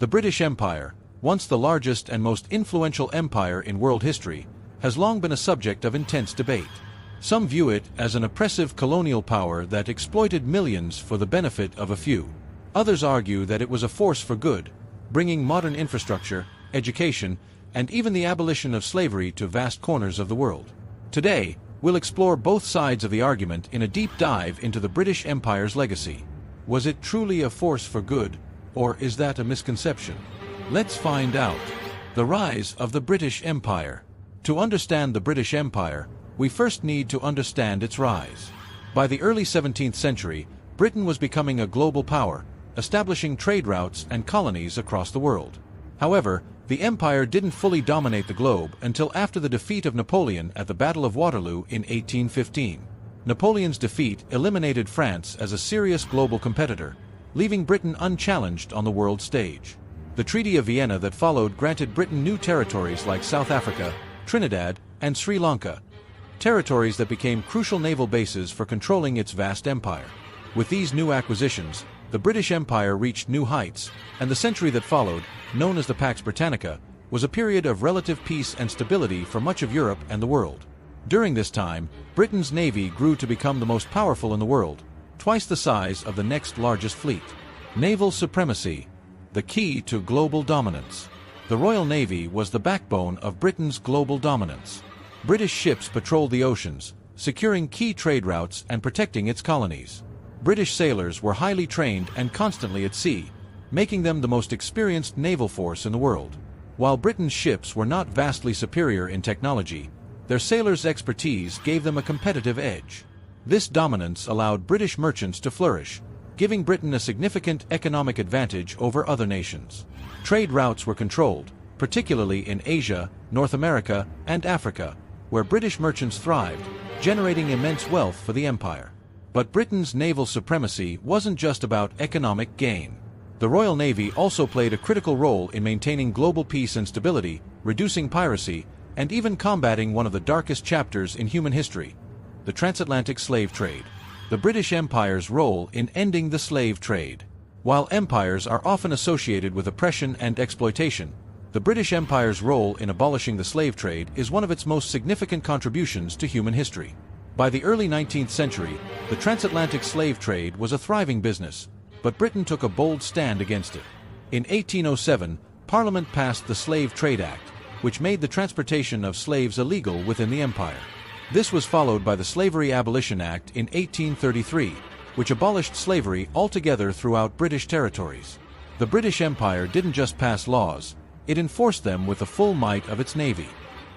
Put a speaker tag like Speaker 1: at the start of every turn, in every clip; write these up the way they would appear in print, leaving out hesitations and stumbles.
Speaker 1: The British Empire, once the largest and most influential empire in world history, has long been a subject of intense debate. Some view it as an oppressive colonial power that exploited millions for the benefit of a few. Others argue that it was a force for good, bringing modern infrastructure, education, and even the abolition of slavery to vast corners of the world. Today, we'll explore both sides of the argument in a deep dive into the British Empire's legacy. Was it truly a force for good, or is that a misconception? Let's find out. The rise of the British Empire. To understand the British Empire, we first need to understand its rise. By the early 17th century, Britain was becoming a global power, establishing trade routes and colonies across the world. However, the empire didn't fully dominate the globe until after the defeat of Napoleon at the Battle of Waterloo in 1815. Napoleon's defeat eliminated France as a serious global competitor, leaving Britain unchallenged on the world stage. The Treaty of Vienna that followed granted Britain new territories like South Africa, Trinidad, and Sri Lanka, territories that became crucial naval bases for controlling its vast empire. With these new acquisitions, the British Empire reached new heights, and the century that followed, known as the Pax Britannica, was a period of relative peace and stability for much of Europe and the world. During this time, Britain's navy grew to become the most powerful in the world, twice the size of the next largest fleet. Naval supremacy, the key to global dominance. The Royal Navy was the backbone of Britain's global dominance. British ships patrolled the oceans, securing key trade routes and protecting its colonies. British sailors were highly trained and constantly at sea, making them the most experienced naval force in the world. While Britain's ships were not vastly superior in technology, their sailors' expertise gave them a competitive edge. This dominance allowed British merchants to flourish, giving Britain a significant economic advantage over other nations. Trade routes were controlled, particularly in Asia, North America, and Africa, where British merchants thrived, generating immense wealth for the empire. But Britain's naval supremacy wasn't just about economic gain. The Royal Navy also played a critical role in maintaining global peace and stability, reducing piracy, and even combating one of the darkest chapters in human history, the transatlantic slave trade. The British Empire's role in ending the slave trade. While empires are often associated with oppression and exploitation, the British Empire's role in abolishing the slave trade is one of its most significant contributions to human history. By the early 19th century, the transatlantic slave trade was a thriving business, but Britain took a bold stand against it. In 1807, Parliament passed the Slave Trade Act, which made the transportation of slaves illegal within the empire. This was followed by the Slavery Abolition Act in 1833, which abolished slavery altogether throughout British territories. The British Empire didn't just pass laws, it enforced them with the full might of its navy.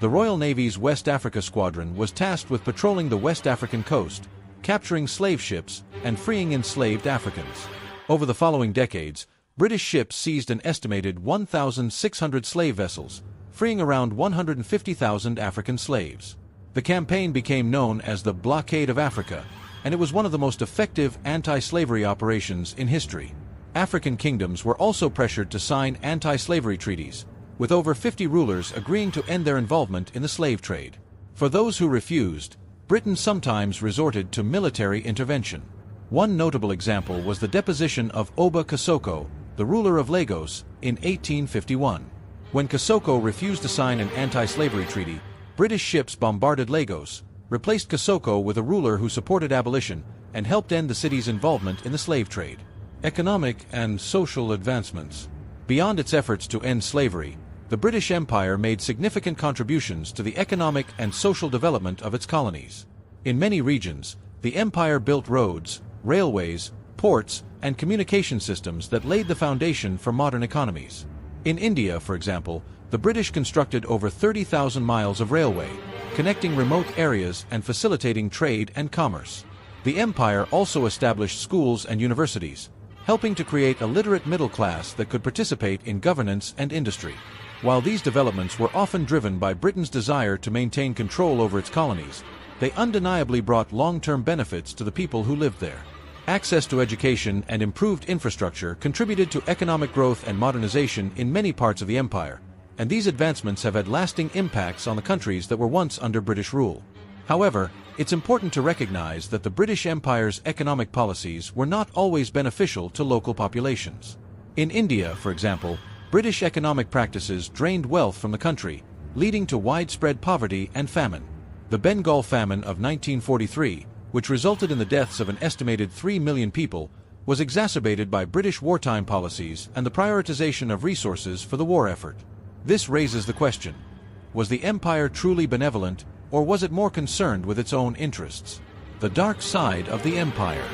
Speaker 1: The Royal Navy's West Africa Squadron was tasked with patrolling the West African coast, capturing slave ships, and freeing enslaved Africans. Over the following decades, British ships seized an estimated 1,600 slave vessels, freeing around 150,000 African slaves. The campaign became known as the Blockade of Africa, and it was one of the most effective anti-slavery operations in history. African kingdoms were also pressured to sign anti-slavery treaties, with over 50 rulers agreeing to end their involvement in the slave trade. For those who refused, Britain sometimes resorted to military intervention. One notable example was the deposition of Oba Kosoko, the ruler of Lagos, in 1851. When Kosoko refused to sign an anti-slavery treaty, British ships bombarded Lagos, replaced Kosoko with a ruler who supported abolition, and helped end the city's involvement in the slave trade. Economic and social advancements. Beyond its efforts to end slavery, the British Empire made significant contributions to the economic and social development of its colonies. In many regions, the empire built roads, railways, ports, and communication systems that laid the foundation for modern economies. In India, for example, the British constructed over 30,000 miles of railway, connecting remote areas and facilitating trade and commerce. The empire also established schools and universities, helping to create a literate middle class that could participate in governance and industry. While these developments were often driven by Britain's desire to maintain control over its colonies, they undeniably brought long-term benefits to the people who lived there. Access to education and improved infrastructure contributed to economic growth and modernization in many parts of the empire, and these advancements have had lasting impacts on the countries that were once under British rule. However, it's important to recognize that the British Empire's economic policies were not always beneficial to local populations. In India, for example, British economic practices drained wealth from the country, leading to widespread poverty and famine. The Bengal famine of 1943, which resulted in the deaths of an estimated 3 million people, was exacerbated by British wartime policies and the prioritization of resources for the war effort. This raises the question: was the empire truly benevolent, or was it more concerned with its own interests? The dark side of the empire.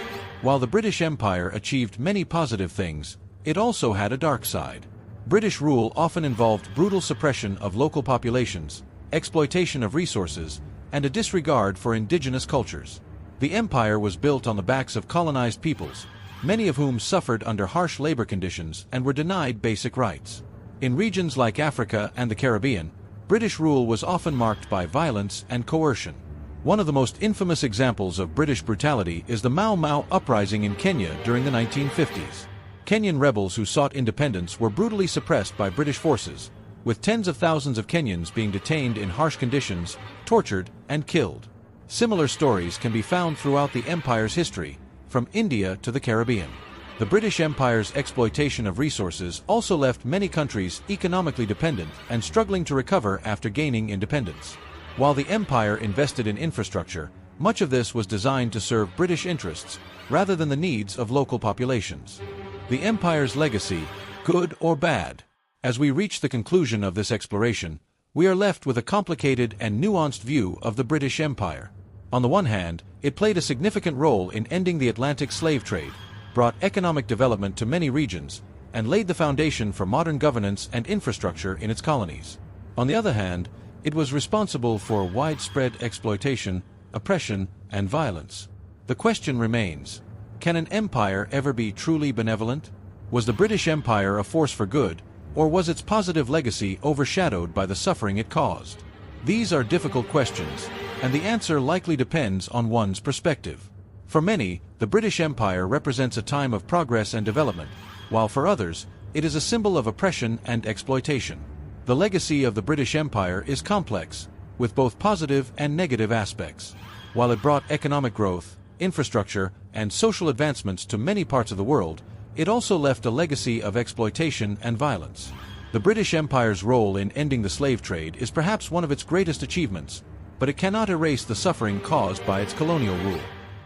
Speaker 1: While the British Empire achieved many positive things, it also had a dark side. British rule often involved brutal suppression of local populations, exploitation of resources, and a disregard for indigenous cultures. The empire was built on the backs of colonized peoples, many of whom suffered under harsh labor conditions and were denied basic rights. In regions like Africa and the Caribbean, British rule was often marked by violence and coercion. One of the most infamous examples of British brutality is the Mau Mau uprising in Kenya during the 1950s. Kenyan rebels who sought independence were brutally suppressed by British forces, with tens of thousands of Kenyans being detained in harsh conditions, tortured, and killed. Similar stories can be found throughout the empire's history, from India to the Caribbean. The British Empire's exploitation of resources also left many countries economically dependent and struggling to recover after gaining independence. While the empire invested in infrastructure, much of this was designed to serve British interests rather than the needs of local populations. The empire's legacy, good or bad. As we reach the conclusion of this exploration, we are left with a complicated and nuanced view of the British Empire. On the one hand, it played a significant role in ending the Atlantic slave trade, brought economic development to many regions, and laid the foundation for modern governance and infrastructure in its colonies. On the other hand, it was responsible for widespread exploitation, oppression, and violence. The question remains: can an empire ever be truly benevolent? Was the British Empire a force for good, or was its positive legacy overshadowed by the suffering it caused? These are difficult questions, and the answer likely depends on one's perspective. For many, the British Empire represents a time of progress and development, while for others, it is a symbol of oppression and exploitation. The legacy of the British Empire is complex, with both positive and negative aspects. While it brought economic growth, infrastructure, and social advancements to many parts of the world, it also left a legacy of exploitation and violence. The British Empire's role in ending the slave trade is perhaps one of its greatest achievements, but it cannot erase the suffering caused by its colonial rule.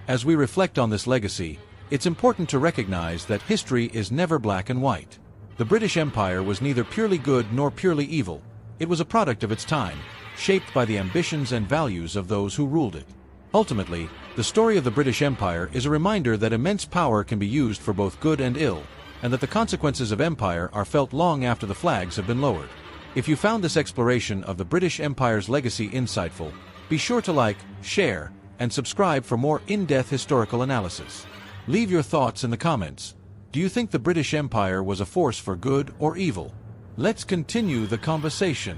Speaker 1: As we reflect on this legacy, it's important to recognize that history is never black and white. The British Empire was neither purely good nor purely evil. It was a product of its time, shaped by the ambitions and values of those who ruled it. Ultimately, the story of the British Empire is a reminder that immense power can be used for both good and ill, and that the consequences of empire are felt long after the flags have been lowered. If you found this exploration of the British Empire's legacy insightful, be sure to like, share, and subscribe for more in-depth historical analysis. Leave your thoughts in the comments. Do you think the British Empire was a force for good or evil? Let's continue the conversation.